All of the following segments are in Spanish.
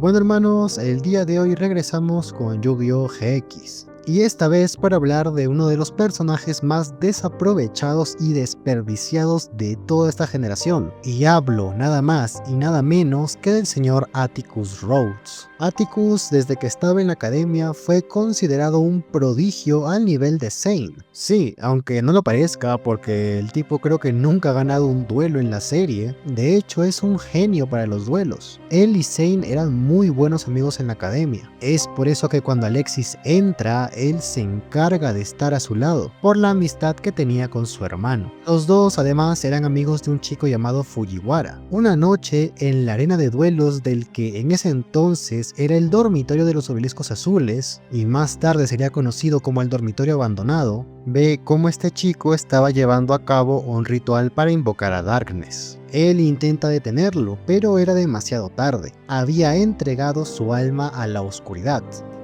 Bueno hermanos, el día de hoy regresamos con Yu-Gi-Oh! GX. Y esta vez para hablar de uno de los personajes más desaprovechados y desperdiciados de toda esta generación. Y hablo nada más y nada menos que del señor Atticus Rhodes. Atticus, desde que estaba en la academia, fue considerado un prodigio al nivel de Zane. Sí, aunque no lo parezca, porque el tipo creo que nunca ha ganado un duelo en la serie. De hecho, es un genio para los duelos. Él y Zane eran muy buenos amigos en la academia. Es por eso que cuando Alexis entra, él se encarga de estar a su lado, por la amistad que tenía con su hermano. Los dos además eran amigos de un chico llamado Fujiwara. Una noche, en la arena de duelos del que en ese entonces era el dormitorio de los obeliscos azules, y más tarde sería conocido como el dormitorio abandonado, ve cómo este chico estaba llevando a cabo un ritual para invocar a Darkness. Él intenta detenerlo, pero era demasiado tarde. Había entregado su alma a la oscuridad.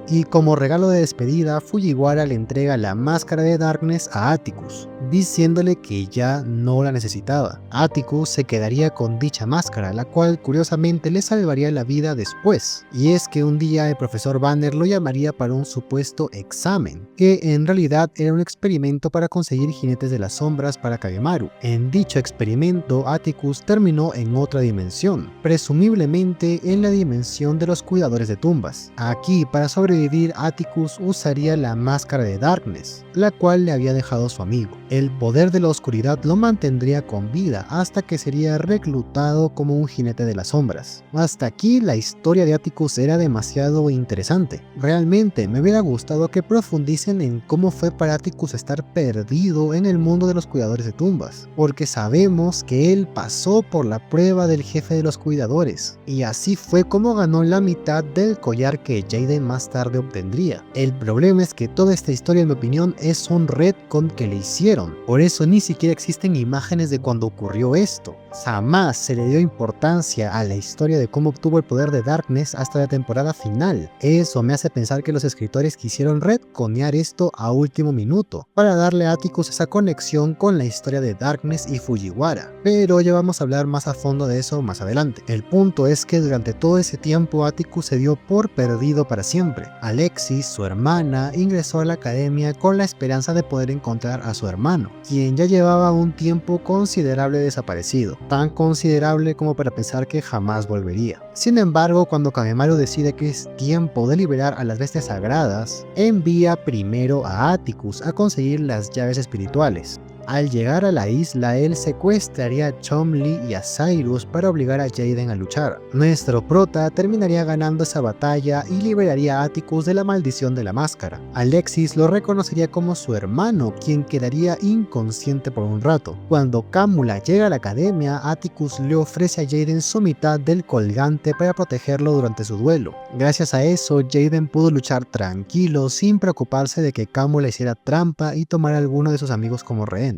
Y como regalo de despedida, Fujiwara le entrega la máscara de Darkness a Atticus, diciéndole que ya no la necesitaba. Atticus se quedaría con dicha máscara, la cual curiosamente le salvaría la vida después. Y es que un día el profesor Banner lo llamaría para un supuesto examen, que en realidad era un experimento para conseguir jinetes de las sombras para Kagemaru. En dicho experimento, Atticus terminó en otra dimensión, presumiblemente en la dimensión de los cuidadores de tumbas. Aquí, para sobrevivir, Atticus usaría la máscara de Darkness, la cual le había dejado su amigo. El poder de la oscuridad lo mantendría con vida hasta que sería reclutado como un jinete de las sombras. Hasta aquí la historia de Atticus era demasiado interesante. Realmente me hubiera gustado que profundicen en cómo fue para Atticus estar perdido en el mundo de los cuidadores de tumbas, porque sabemos que él pasó por la prueba del jefe de los cuidadores, y así fue como ganó la mitad del collar que Jaden más tarde obtendría. El problema es que toda esta historia, en mi opinión, es un retcon que le hicieron. Por eso ni siquiera existen imágenes de cuando ocurrió esto. Jamás se le dio importancia a la historia de cómo obtuvo el poder de Darkness hasta la temporada final. Eso me hace pensar que los escritores quisieron retconear esto a último minuto, para darle a Atticus esa conexión con la historia de Darkness y Fujiwara. Pero ya vamos a hablar más a fondo de eso más adelante. El punto es que durante todo ese tiempo Atticus se dio por perdido para siempre. Alexis, su hermana, ingresó a la academia con la esperanza de poder encontrar a su hermano, quien ya llevaba un tiempo considerable desaparecido, tan considerable como para pensar que jamás volvería. Sin embargo, cuando Kagemaru decide que es tiempo de liberar a las bestias sagradas, envía primero a Atticus a conseguir las llaves espirituales. Al llegar a la isla, él secuestraría a Chumli y a Cyrus para obligar a Jaden a luchar. Nuestro prota terminaría ganando esa batalla y liberaría a Atticus de la maldición de la máscara. Alexis lo reconocería como su hermano, quien quedaría inconsciente por un rato. Cuando Kamula llega a la academia, Atticus le ofrece a Jaden su mitad del colgante para protegerlo durante su duelo. Gracias a eso, Jaden pudo luchar tranquilo sin preocuparse de que Kamula hiciera trampa y tomara a alguno de sus amigos como rehén.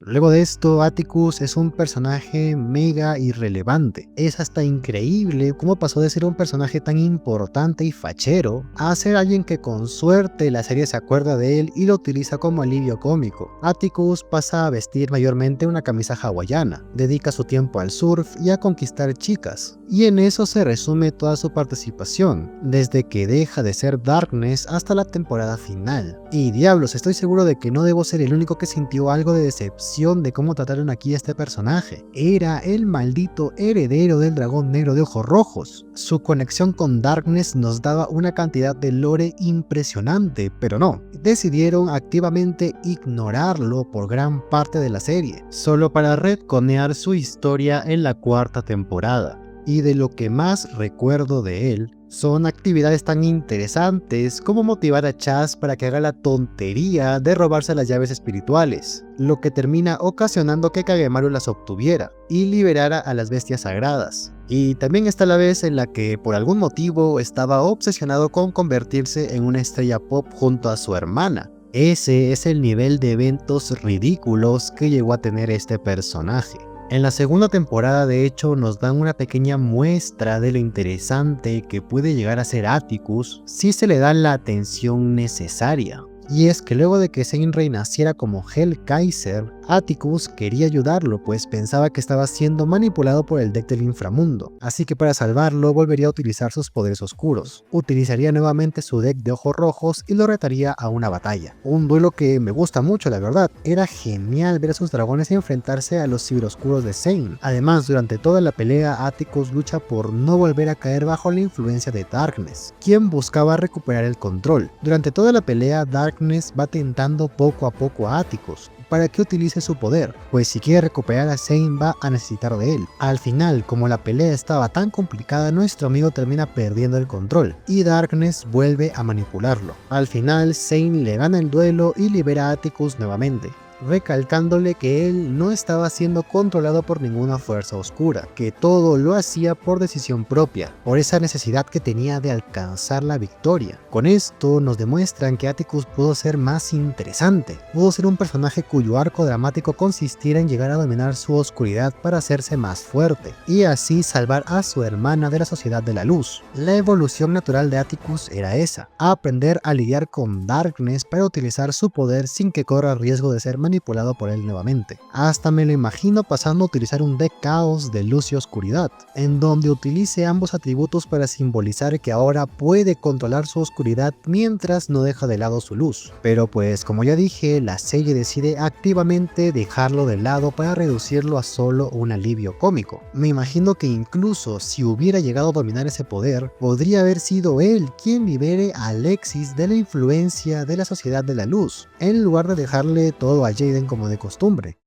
Luego de esto, Atticus es un personaje mega irrelevante. Es hasta increíble cómo pasó de ser un personaje tan importante y fachero a ser alguien que con suerte la serie se acuerda de él y lo utiliza como alivio cómico. Atticus pasa a vestir mayormente una camisa hawaiana, dedica su tiempo al surf y a conquistar chicas, y en eso se resume toda su participación, desde que deja de ser Darkness hasta la temporada final. Y diablos, estoy seguro de que no debo ser el único que sintió algo de decepción de cómo trataron aquí a este personaje. Era el maldito heredero del dragón negro de ojos rojos. Su conexión con Darkness nos daba una cantidad de lore impresionante, pero no, decidieron activamente ignorarlo por gran parte de la serie, solo para retconear su historia en la cuarta temporada. Y de lo que más recuerdo de él son actividades tan interesantes como motivar a Chaz para que haga la tontería de robarse las llaves espirituales, lo que termina ocasionando que Kagemaru las obtuviera y liberara a las bestias sagradas. Y también está la vez en la que por algún motivo estaba obsesionado con convertirse en una estrella pop junto a su hermana. Ese es el nivel de eventos ridículos que llegó a tener este personaje. En la segunda temporada, de hecho, nos dan una pequeña muestra de lo interesante que puede llegar a ser Atticus si se le da la atención necesaria. Y es que luego de que Sein reinaciera como Hellkaiser, Atticus quería ayudarlo, pues pensaba que estaba siendo manipulado por el deck del inframundo, así que para salvarlo volvería a utilizar sus poderes oscuros. Utilizaría nuevamente su deck de ojos rojos y lo retaría a una batalla. Un duelo que me gusta mucho, la verdad. Era genial ver a sus dragones enfrentarse a los ciberoscuros de Zane. Además, durante toda la pelea, Atticus lucha por no volver a caer bajo la influencia de Darkness, quien buscaba recuperar el control. Durante toda la pelea, Darkness va tentando poco a poco a Atticus para que utilice su poder, pues si quiere recuperar a Zane va a necesitar de él. Al final, como la pelea estaba tan complicada, nuestro amigo termina perdiendo el control y Darkness vuelve a manipularlo. Al final, Zane le gana el duelo y libera a Atticus nuevamente, recalcándole que él no estaba siendo controlado por ninguna fuerza oscura, que todo lo hacía por decisión propia, por esa necesidad que tenía de alcanzar la victoria. Con esto nos demuestran que Atticus pudo ser más interesante, pudo ser un personaje cuyo arco dramático consistiera en llegar a dominar su oscuridad para hacerse más fuerte, y así salvar a su hermana de la Sociedad de la Luz. La evolución natural de Atticus era esa, aprender a lidiar con Darkness para utilizar su poder sin que corra riesgo de ser manipulado por él nuevamente. Hasta me lo imagino pasando a utilizar un deck caos de luz y oscuridad, en donde utilice ambos atributos para simbolizar que ahora puede controlar su oscuridad mientras no deja de lado su luz. Pero pues como ya dije, la serie decide activamente dejarlo de lado para reducirlo a solo un alivio cómico. Me imagino que incluso si hubiera llegado a dominar ese poder, podría haber sido él quien libere a Alexis de la influencia de la Sociedad de la Luz, en lugar de dejarle todo a Jaden como de costumbre.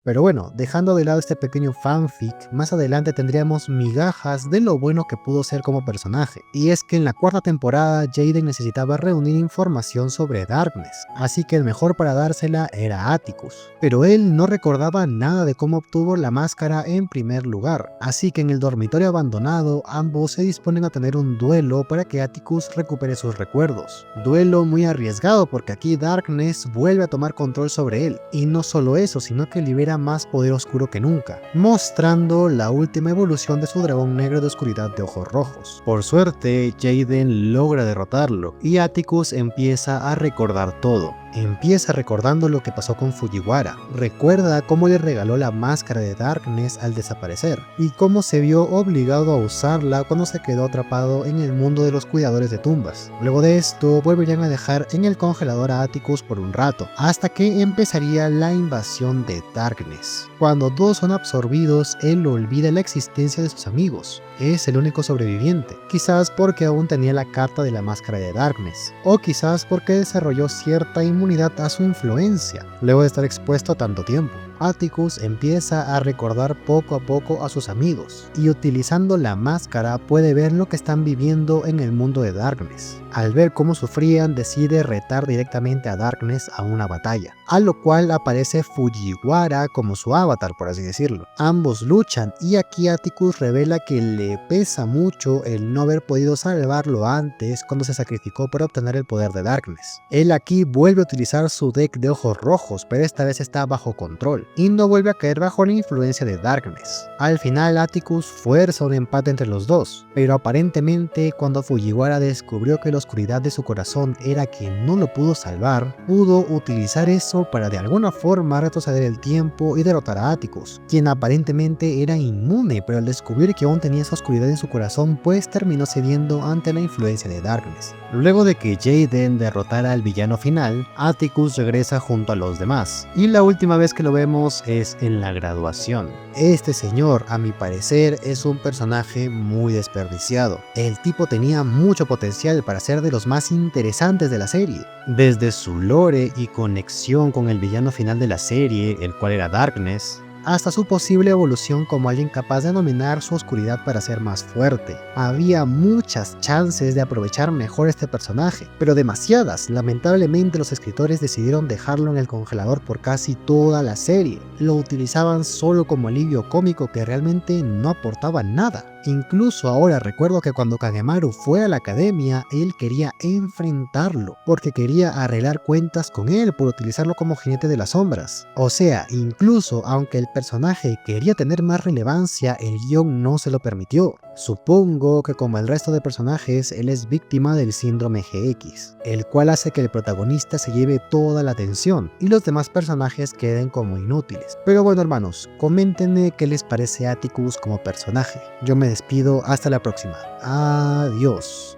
Pero bueno, dejando de lado este pequeño fanfic, más adelante tendríamos migajas de lo bueno que pudo ser como personaje. Y es que en la cuarta temporada Jaden necesitaba reunir información sobre Darkness, así que el mejor para dársela era Atticus. Pero él no recordaba nada de cómo obtuvo la máscara en primer lugar, así que en el dormitorio abandonado ambos se disponen a tener un duelo para que Atticus recupere sus recuerdos. Duelo muy arriesgado porque aquí Darkness vuelve a tomar control sobre él, y no solo eso, sino que libera más poder oscuro que nunca, mostrando la última evolución de su dragón negro de oscuridad de ojos rojos. Por suerte, Jaden logra derrotarlo y Atticus empieza a recordar todo. Empieza recordando lo que pasó con Fujiwara, recuerda cómo le regaló la máscara de Darkness al desaparecer, y cómo se vio obligado a usarla cuando se quedó atrapado en el mundo de los cuidadores de tumbas. Luego de esto, volverían a dejar en el congelador a Atticus por un rato, hasta que empezaría la invasión de Darkness. Cuando todos son absorbidos, él olvida la existencia de sus amigos. Es el único sobreviviente, quizás porque aún tenía la carta de la máscara de Darkness, o quizás porque desarrolló cierta inmunidad a su influencia, luego de estar expuesto a tanto tiempo. Atticus empieza a recordar poco a poco a sus amigos, y utilizando la máscara puede ver lo que están viviendo en el mundo de Darkness. Al ver cómo sufrían, decide retar directamente a Darkness a una batalla, a lo cual aparece Fujiwara como su avatar, por así decirlo. Ambos luchan y aquí Atticus revela que le pesa mucho el no haber podido salvarlo antes cuando se sacrificó para obtener el poder de Darkness. Él aquí vuelve a utilizar su deck de ojos rojos, pero esta vez está bajo control y no vuelve a caer bajo la influencia de Darkness. Al final Atticus fuerza un empate entre los dos, pero aparentemente cuando Fujiwara descubrió que la oscuridad de su corazón era que no lo pudo salvar, pudo utilizar eso para de alguna forma retroceder el tiempo y derrotar a Atticus, quien aparentemente era inmune, pero al descubrir que aún tenía esa oscuridad en su corazón, pues terminó cediendo ante la influencia de Darkness. Luego de que Jaden derrotara al villano final, Atticus regresa junto a los demás, y la última vez que lo vemos es en la graduación. Este señor, a mi parecer, es un personaje muy desperdiciado. El tipo tenía mucho potencial para ser de los más interesantes de la serie. Desde su lore y conexión con el villano final de la serie, el cual era Darkness, hasta su posible evolución como alguien capaz de dominar su oscuridad para ser más fuerte. Había muchas chances de aprovechar mejor este personaje, pero demasiadas. Lamentablemente los escritores decidieron dejarlo en el congelador por casi toda la serie. Lo utilizaban solo como alivio cómico que realmente no aportaba nada. Incluso ahora recuerdo que cuando Kagemaru fue a la academia, él quería enfrentarlo, porque quería arreglar cuentas con él por utilizarlo como jinete de las sombras. O sea, incluso aunque el personaje quería tener más relevancia, el guión no se lo permitió. Supongo que como el resto de personajes, él es víctima del síndrome GX, el cual hace que el protagonista se lleve toda la atención y los demás personajes queden como inútiles. Pero bueno hermanos, coméntenme qué les parece Atticus como personaje. Yo me despido, hasta la próxima. Adiós.